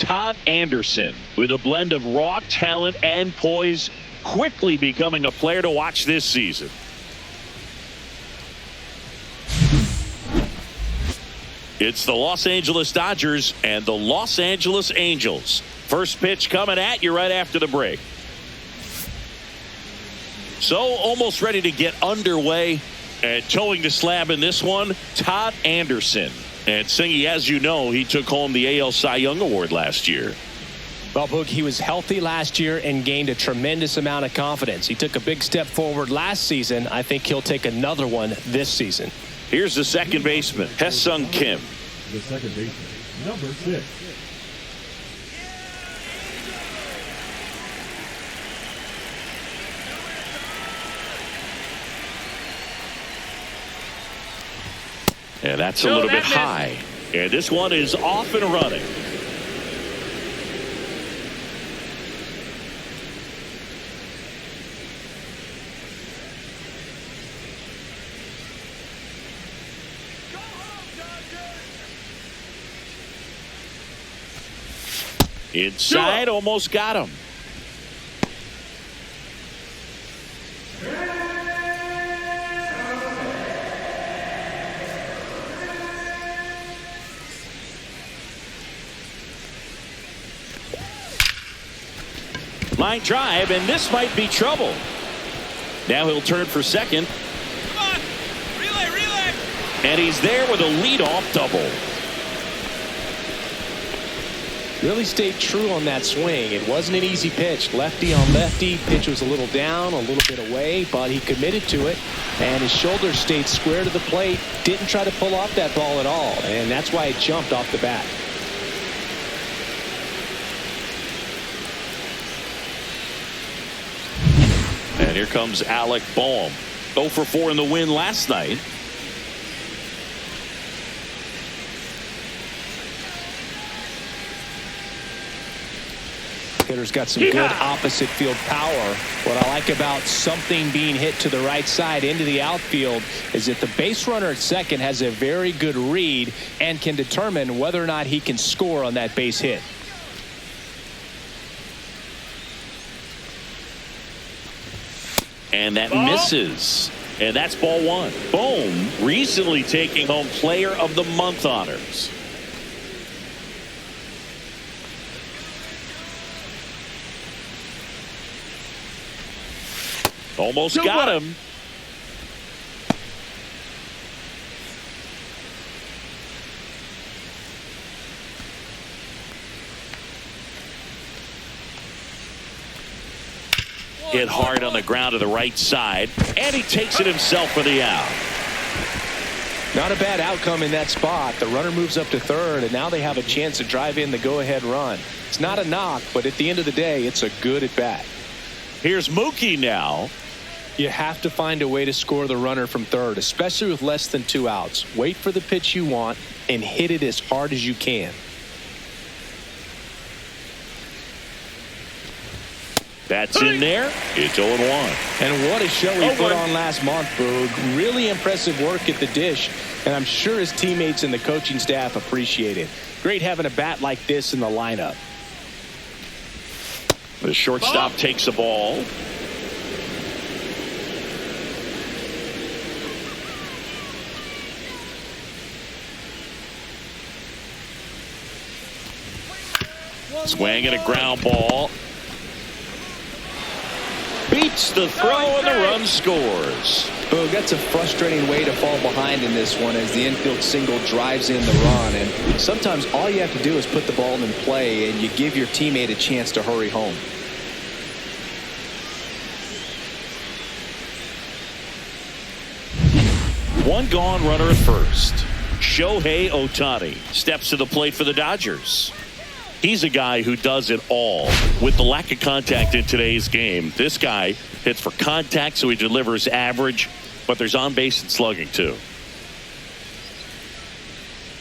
Todd Anderson, with a blend of raw talent and poise, quickly becoming a player to watch this season. It's the Los Angeles Dodgers and the Los Angeles Angels. First pitch coming at you right after the break. So almost ready to get underway, and towing the slab in this one, Todd Anderson. And Singy, as you know, he took home the AL Cy Young Award last year. Well, Boog, he was healthy last year and gained a tremendous amount of confidence. He took a big step forward last season. I think he'll take another one this season. Here's the second baseman, Hae-Sung Kim. The second baseman, number 6. And that's a little bit high. And this one is off and running. Inside, almost got him. Line drive, and this might be trouble. Now he'll turn for second. Come on, relay. And he's there with a leadoff double. Really stayed true on that swing. It wasn't an easy pitch. Lefty on lefty. Pitch was a little down, a little bit away, but he committed to it. And his shoulder stayed square to the plate. Didn't try to pull off that ball at all. And that's why it jumped off the bat. And here comes Alec Boehm. 0 for 4 in the win last night. Hitter's got some good opposite field power. What I like about something being hit to the right side into the outfield is that the base runner at second has a very good read and can determine whether or not he can score on that base hit. And that misses. And that's ball one. Boehm recently taking home Player of the Month honors. Almost got him. Hit hard on the ground to the right side, and he takes it himself for the out. Not a bad outcome in that spot. The runner moves up to third, and now they have a chance to drive in the go-ahead run. It's not a knock, but at the end of the day, it's a good at-bat. Here's Mookie now. You have to find a way to score the runner from third, especially with less than 2 outs. Wait for the pitch you want and hit it as hard as you can. That's in there. It's 0-1. And what a show he put on last month, Boog. Really impressive work at the dish, and I'm sure his teammates and the coaching staff appreciate it. Great having a bat like this in the lineup. The shortstop takes the ball. Swing and a ground ball. Beats the throw and the run scores. Oh, that's a frustrating way to fall behind in this one as the infield single drives in the run. And sometimes all you have to do is put the ball in play and you give your teammate a chance to hurry home. One gone, runner at first. Shohei Ohtani steps to the plate for the Dodgers. He's a guy who does it all. With the lack of contact in today's game, this guy hits for contact, so he delivers average, but there's on base and slugging too.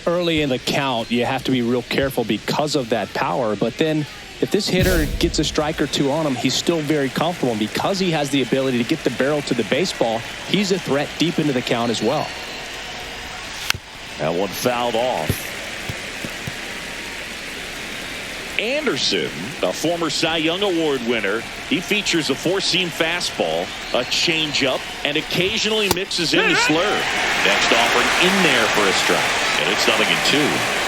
Early in the count, you have to be real careful because of that power, but then if this hitter gets a strike or two on him, he's still very comfortable. And because he has the ability to get the barrel to the baseball, he's a threat deep into the count as well. That one fouled off. Anderson, a former Cy Young Award winner, he features a four-seam fastball, a changeup, and occasionally mixes in the slurve. Next offering in there for a strike, and it's 0-2.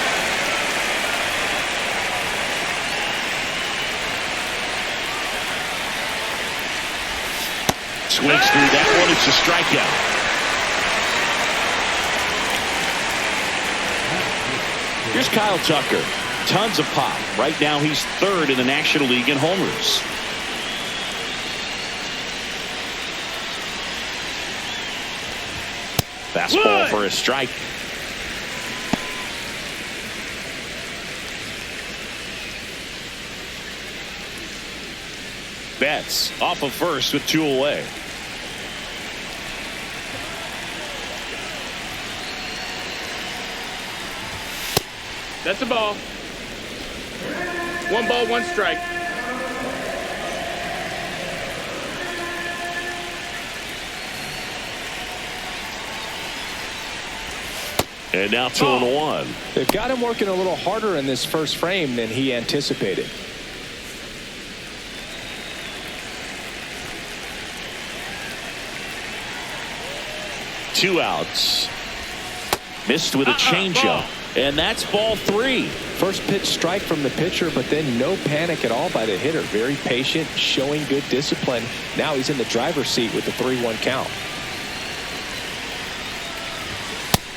Swings through that one. It's a strikeout. Here's Kyle Tucker. Tons of pop. Right now he's third in the National League in homers. Fastball for a strike. Betts off of first with 2 away. That's a ball. 1 ball, 1 strike. And now 2-1. They've got him working a little harder in this first frame than he anticipated. Two outs. Missed with a changeup. And that's ball 3. First pitch strike from the pitcher, but then no panic at all by the hitter. Very patient, showing good discipline. Now he's in the driver's seat with the 3-1 count.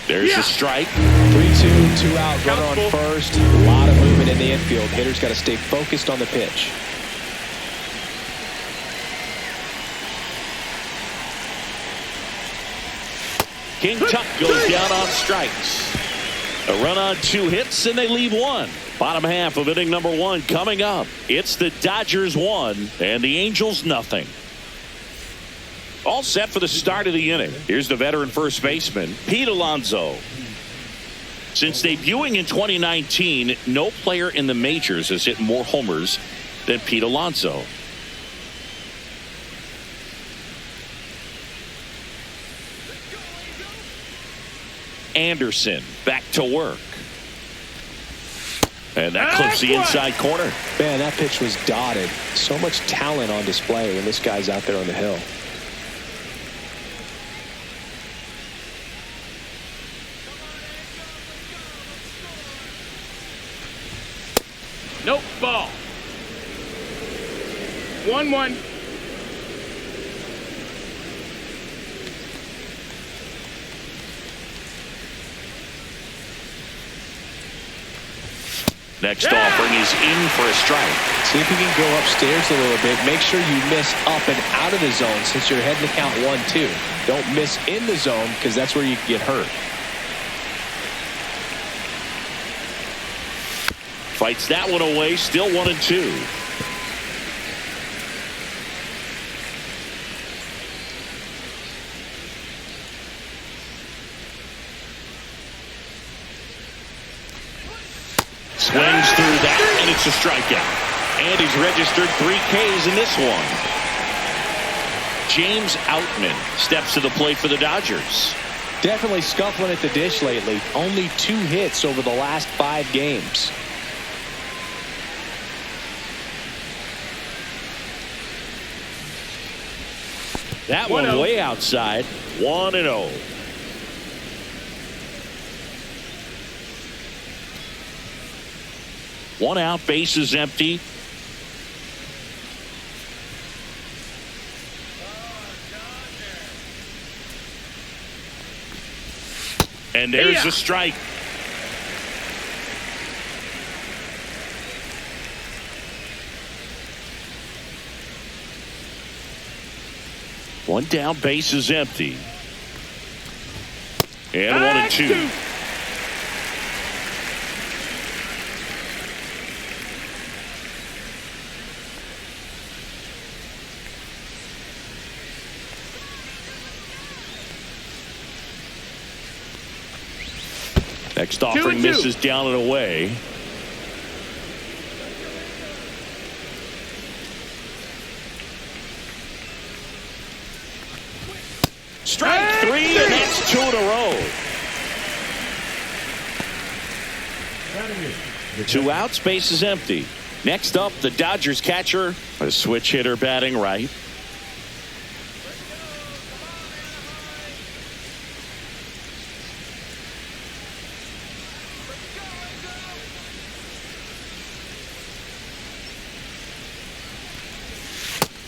There's a strike. 3-2, 2 out, runner on first. A lot of movement in the infield. Hitter's got to stay focused on the pitch. King Tuck goes down on strikes. A run on 2 hits, and they leave 1. Bottom half of inning number 1 coming up. It's the Dodgers 1 and the Angels nothing. All set for the start of the inning. Here's the veteran first baseman, Pete Alonso. Since debuting in 2019, no player in the majors has hit more homers than Pete Alonso. Anderson back to work. And that clips the inside corner. Man, that pitch was dotted. So much talent on display when this guy's out there on the hill. Nope, ball. 1-1. Next offering is in for a strike. See if you can go upstairs a little bit. Make sure you miss up and out of the zone since you're heading to count 1-2. Don't miss in the zone because that's where you can get hurt. Fights that one away. Still 1-2. Swings through that, and it's a strikeout. And he's registered 3 Ks in this one. James Outman steps to the plate for the Dodgers. Definitely scuffling at the dish lately. Only 2 hits over the last 5 games. That one way outside. 1-0. One out, bases empty. And there's a strike. One down, bases empty. And 1-2. Next offering misses down and away. Strike 3, and that's 2 in a row. 2 outs, base is empty. Next up, the Dodgers catcher, a switch hitter batting right.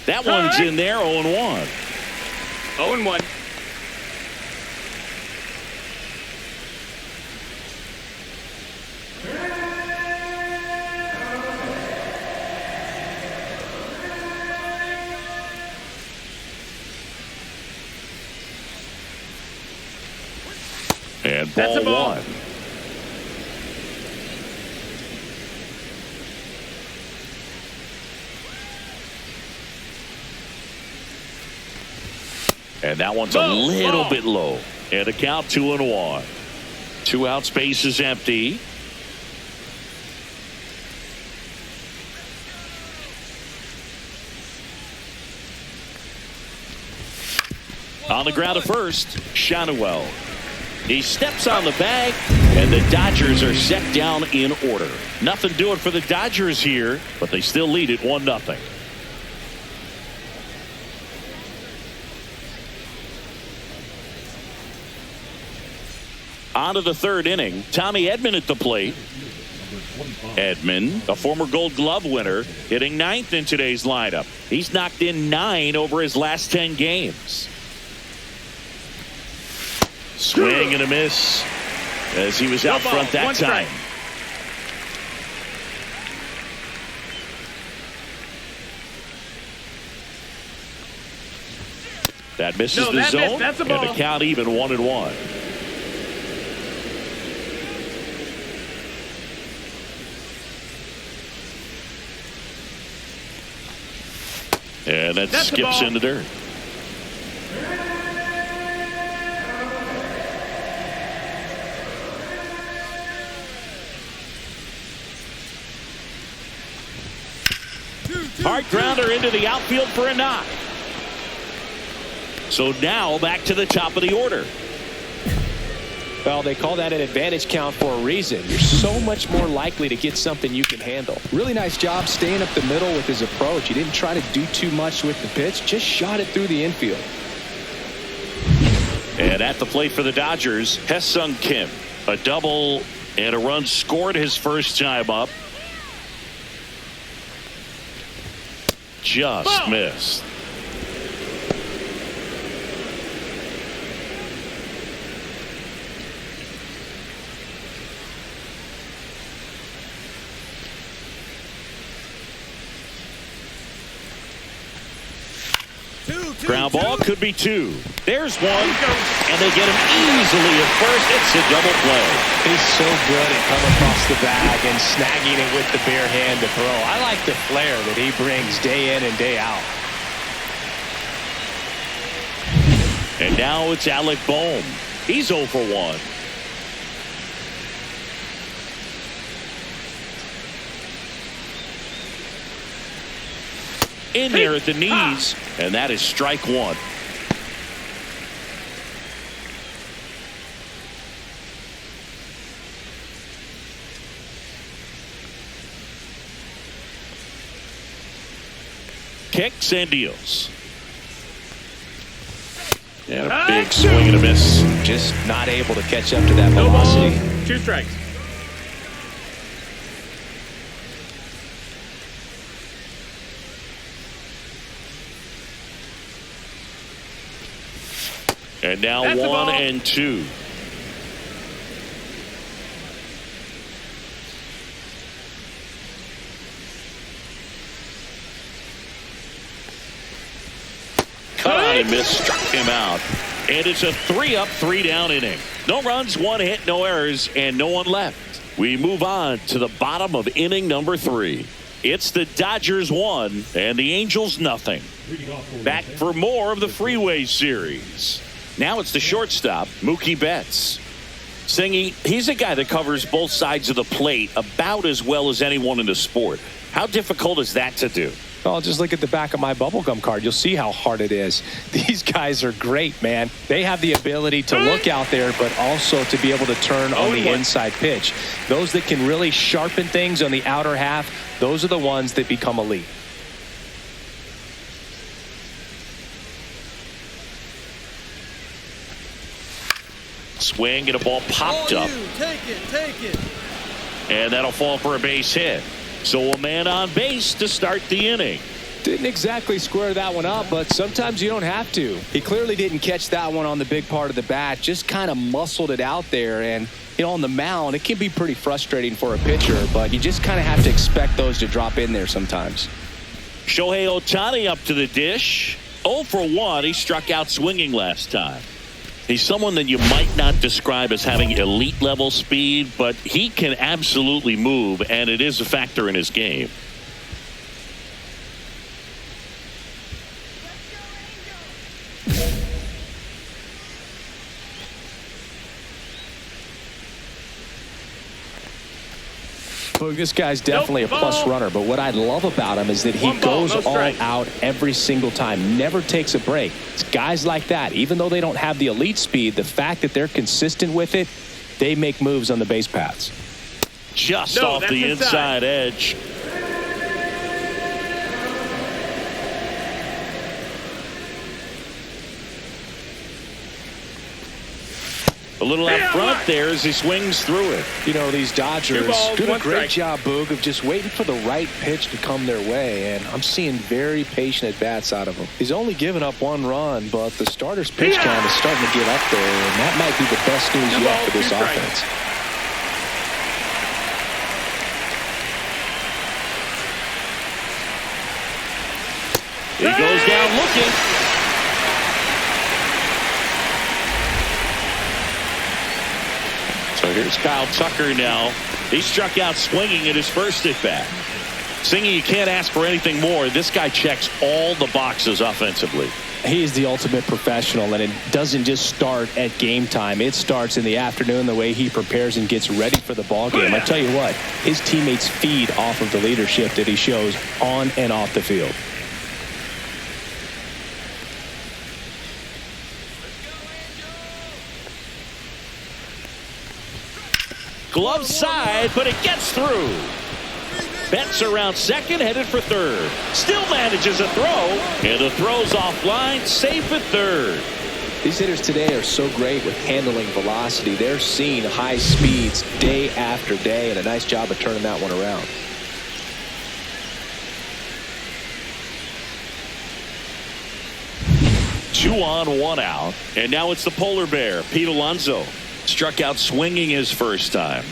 That one's in there, 0-1. 0-1. And That's a ball. one. And that one's a little bit low. And a count 2-1. 2 out, space is empty. On the ground at first, Shanawell. He steps on the bag, and the Dodgers are set down in order. Nothing doing for the Dodgers here, but they still lead it 1-0. On to the third inning. Tommy Edman at the plate. Edman, a former Gold Glove winner, hitting 9th in today's lineup. He's knocked in 9 over his last 10 games. Swing and a miss as he was out front that time. That misses the zone, that's a and ball. the count even 1-1. And that skips into dirt. Hard grounder into the outfield for a knock. So now back to the top of the order. Well, they call that an advantage count for a reason. You're so much more likely to get something you can handle. Really nice job staying up the middle with his approach. He didn't try to do too much with the pitch, just shot it through the infield. And at the plate for the Dodgers, Hesung Kim. A double and a run scored his first time up. Just missed. Ground ball could be 2. There's one, and they get him easily at first. It's a double play. He's so good at coming across the bag and snagging it with the bare hand to throw. I like the flair that he brings day in and day out. And now it's Alec Bohm. He's 0 for 1. In there at the knees, and that is strike 1. Kicks and deals. And a big swing and a miss. Just not able to catch up to that velocity. 2 strikes. And now That's 1 and 2. Cut on and miss, struck him out. And it's a 3-up, 3-down inning. No runs, 1 hit, no errors, and no one left. We move on to the bottom of inning number 3. It's the Dodgers 1 and the Angels nothing. Back for more of the Freeway Series. Now it's the shortstop, Mookie Betts. Singy, he's a guy that covers both sides of the plate about as well as anyone in the sport. How difficult is that to do? Well, just look at the back of my bubblegum card. You'll see how hard it is. These guys are great, man. They have the ability to look out there, but also to be able to turn on the inside pitch. Those that can really sharpen things on the outer half, those are the ones that become elite. Swing and a ball popped up. Take it. And that'll fall for a base hit. So a man on base to start the inning. Didn't exactly square that one up, but sometimes you don't have to. He clearly didn't catch that one on the big part of the bat. Just kind of muscled it out there. And, you know, on the mound, it can be pretty frustrating for a pitcher, but you just kind of have to expect those to drop in there sometimes. Shohei Ohtani up to the dish. 0 for 1. He struck out swinging last time. He's someone that you might not describe as having elite level speed, but he can absolutely move, and it is a factor in his game. Look, this guy's definitely a plus runner, but what I love about him is that he goes all out every single time, never takes a break. It's guys like that, even though they don't have the elite speed, the fact that they're consistent with it, they make moves on the base paths. Just off the inside edge. A little out front there as he swings through it. You know, these Dodgers do a great job, Boog, of just waiting for the right pitch to come their way, and I'm seeing very patient at-bats out of him. He's only given up 1 run, but the starter's pitch count is starting to get up there, and that might be the best news yet for this offense. He goes down looking. So here's Kyle Tucker now. He struck out swinging at his first at bat. Singing, you can't ask for anything more. This guy checks all the boxes offensively. He is the ultimate professional, and it doesn't just start at game time. It starts in the afternoon, the way he prepares and gets ready for the ball game. I tell you what, his teammates feed off of the leadership that he shows on and off the field. Glove side, but it gets through. Betts around second, headed for third. Still manages a throw, and the throw's offline, safe at third. These hitters today are so great with handling velocity. They're seeing high speeds day after day, and a nice job of turning that one around. Two on, 1 out, and now it's the polar bear, Pete Alonso. Struck out swinging his first time.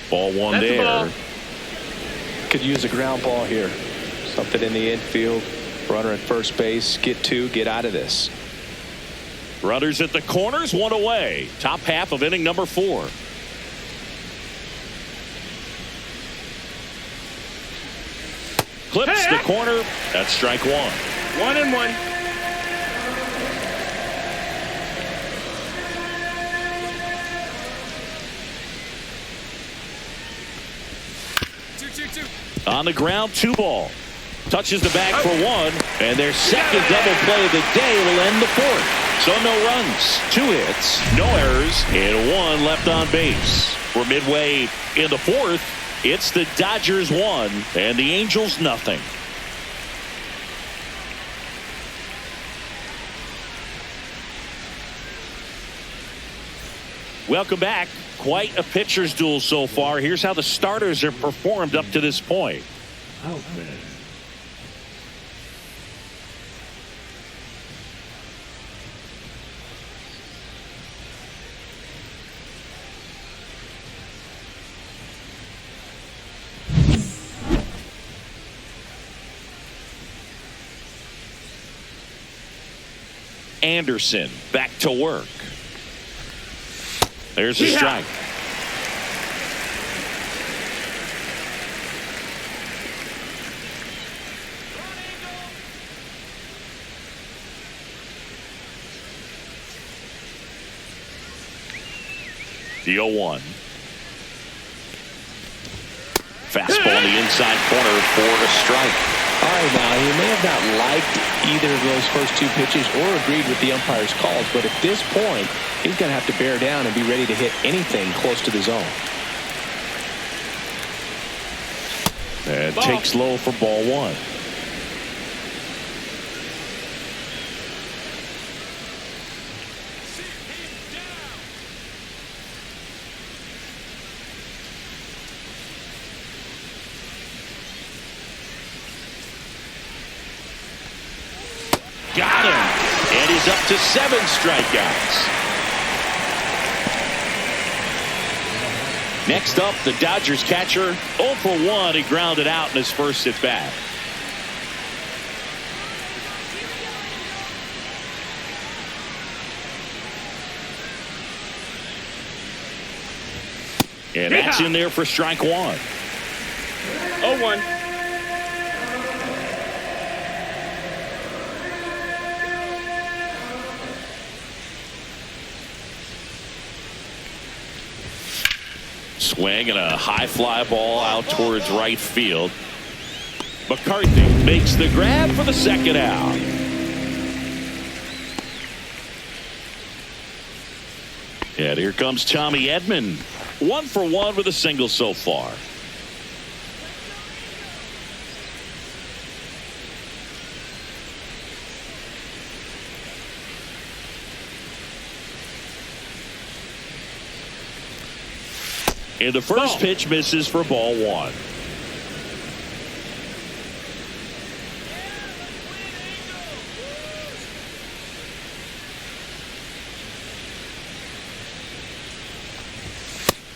Ball 1 there. Could use a ground ball here. Something in the infield. Runner at first base. Get 2. Get out of this. Runners at the corners, 1 away. Top half of inning number 4. Clips the corner. That's strike 1. 1-1. On the ground, 2 ball. Touches the bag for 1, and their second double play of the day will end the 4th. So no runs, 2 hits, no errors, and 1 left on base. We're midway in the 4th. It's the Dodgers 1 and the Angels nothing. Welcome back. Quite a pitcher's duel so far. Here's how the starters have performed up to this point. Outfit. Anderson back to work. There's a strike. The 0-1. Fastball in the inside corner for a strike. All right, now, he may have not liked either of those first two pitches or agreed with the umpire's calls, but at this point, he's going to have to bear down and be ready to hit anything close to the zone. And takes low for ball one. Got him. And he's up to 7 strikeouts. Next up, the Dodgers catcher, 0 for 1. He grounded out in his first at bat. And that's in there for strike 1. 0-1. Swing and a high fly ball out towards right field. McCarthy makes the grab for the second out. And here comes Tommy Edman. 1 for 1 with a single so far. And the first pitch misses for ball 1.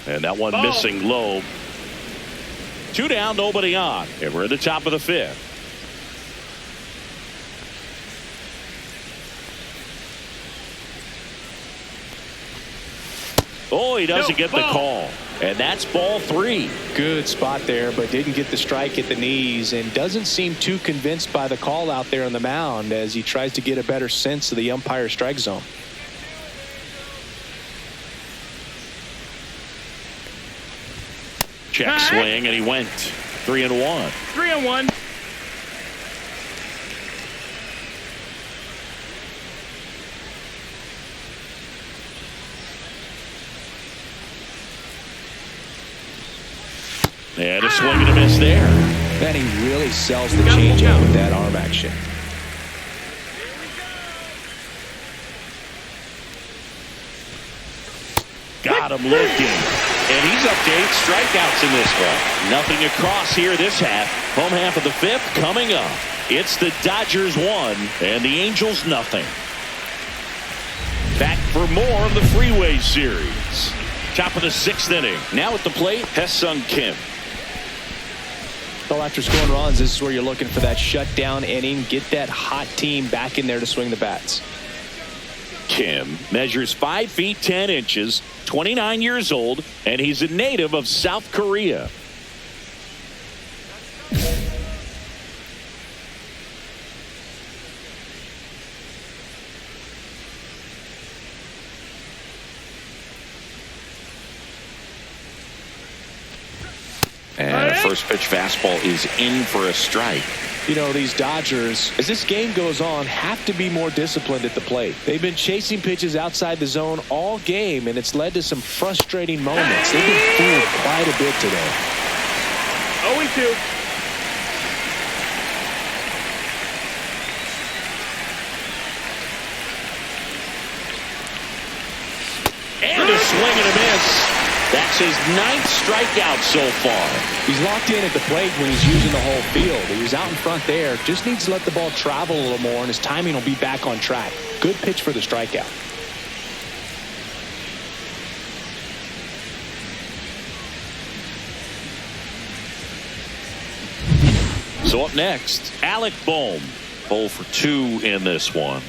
And that one missing low. 2 down, nobody on. And we're at the top of the 5th. Oh, he doesn't get the call. And that's ball 3. Good spot there, but didn't get the strike at the knees and doesn't seem too convinced by the call out there on the mound as he tries to get a better sense of the umpire strike zone. Check swing, and he went 3-1. 3-1. And a swing and a miss there. Man, he really sells the changeup with that arm action. Got him looking. And he's up to 8 strikeouts in this one. Nothing across here this half. Home half of the 5th coming up. It's the Dodgers 1 and the Angels nothing. Back for more of the Freeway Series. Top of the 6th inning. Now at the plate, Hesung Kim. Well, after scoring runs, this is where you're looking for that shutdown inning. Get that hot team back in there to swing the bats. Kim measures 5 feet 10 inches, 29 years old, and he's a native of South Korea. And a first pitch fastball is in for a strike. You know, these Dodgers, as this game goes on, have to be more disciplined at the plate. They've been chasing pitches outside the zone all game, and it's led to some frustrating moments. They've been fooled quite a bit today. 0-2. And a swing and a miss. That's his 9th strikeout so far. He's locked in at the plate when he's using the whole field. He was out in front there. Just needs to let the ball travel a little more, and his timing will be back on track. Good pitch for the strikeout. So up next, Alec Bohm. 0 for 2 in this one.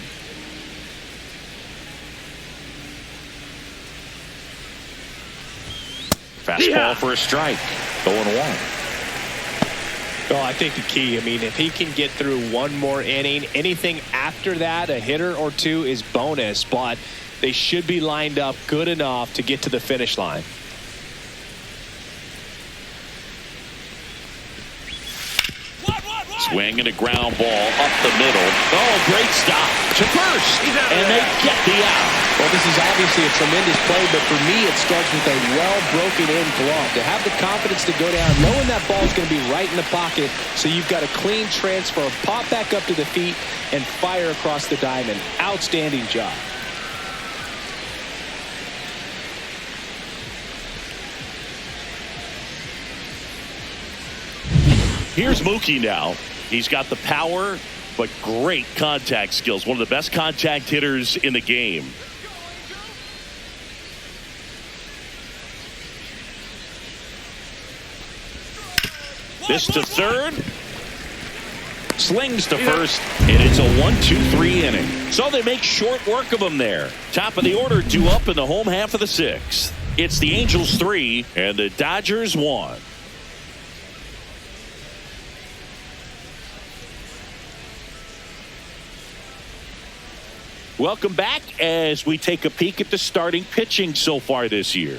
Fastball for a strike. 0-1. Oh, I think the key, I mean, if he can get through one more inning, anything after that, a hitter or two is bonus, but they should be lined up good enough to get to the finish line. Swing and a ground ball up the middle. Oh, great stop to first. And they get the out. Well, this is obviously a tremendous play, but for me, it starts with a well-broken-in glove. To have the confidence to go down, knowing that ball is going to be right in the pocket, so you've got a clean transfer, pop back up to the feet, and fire across the diamond. Outstanding job. Here's Mookie now. He's got the power, but great contact skills. One of the best contact hitters in the game. This to third. Slings to first, and it's a 1-2-3 inning. So they make short work of him there. Top of the order due up in the home half of the sixth. It's the Angels 3 and the Dodgers 1. Welcome back as we take a peek at the starting pitching so far this year.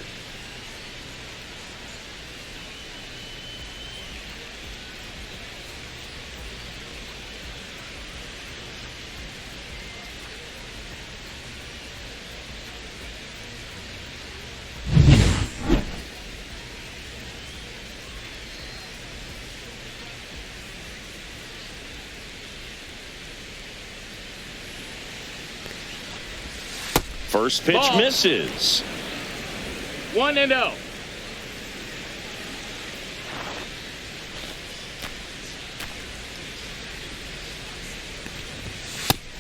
First pitch misses. 1-0.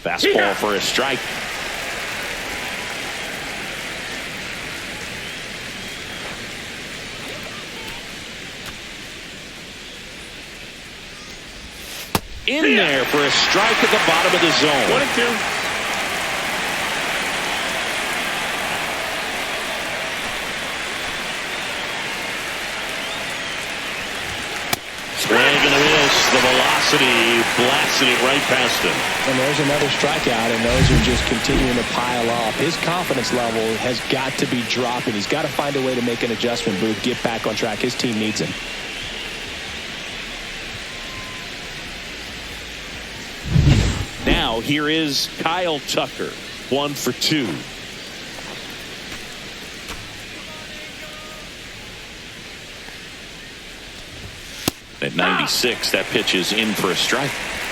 Fastball for a strike. In there for a strike at the bottom of the zone. 1-2. Swing and a miss. The velocity blasted it right past him. And there's another strikeout, and those are just continuing to pile up. His confidence level has got to be dropping. He's got to find a way to make an adjustment, Booth, get back on track. His team needs him. Now here is Kyle Tucker. 1 for 2. At 96, that pitch is in for a strike.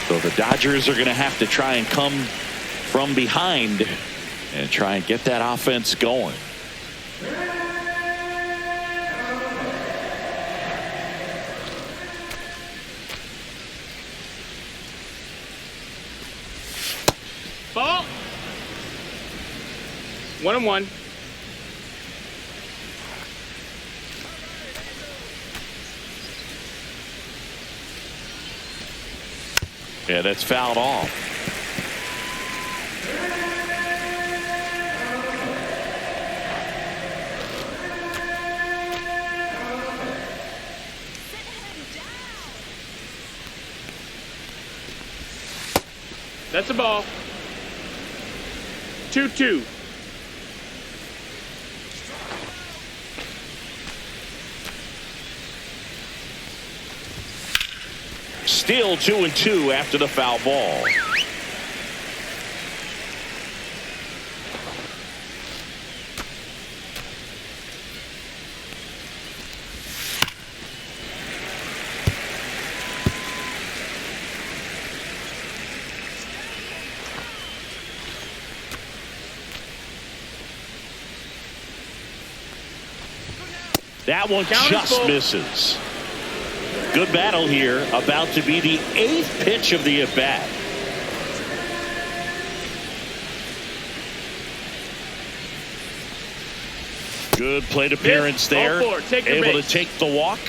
So the Dodgers are going to have to try and come from behind and try and get that offense going. Ball. 1-1. Yeah, that's fouled off. That's a ball. 2-2. Still 2-2 after the foul ball. That one just misses. Good battle here. About to be the 8th pitch of the at-bat. Good plate appearance there. Able to take the walk.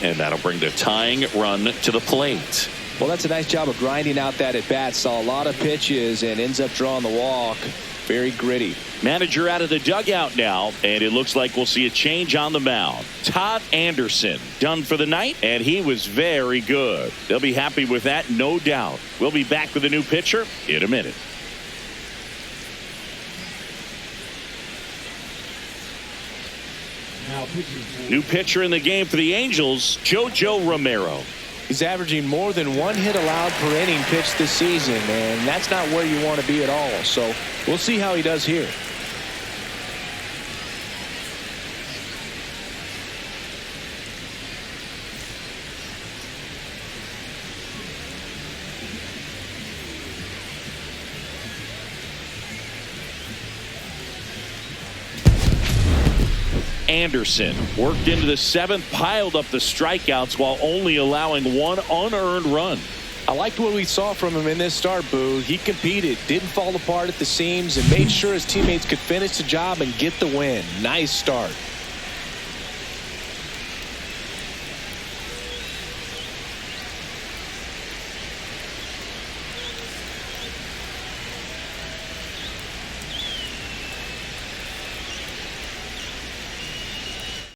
And that'll bring the tying run to the plate. Well, that's a nice job of grinding out that at-bat. Saw a lot of pitches and ends up drawing the walk. Very gritty. Manager out of the dugout now, and it looks like we'll see a change on the mound. Todd Anderson done for the night, and he was very good. They'll be happy with that, no doubt. We'll be back with a new pitcher in a minute. Now pitching for New pitcher in the game for the Angels, JoJo Romero. He's averaging more than 1 hit allowed per inning pitched this season, and that's not where you want to be at all. So we'll see how he does here. Anderson worked into the 7th, piled up the strikeouts while only allowing 1 unearned run. I liked what we saw from him in this start, Boo. He competed, didn't fall apart at the seams, and made sure his teammates could finish the job and get the win. Nice start.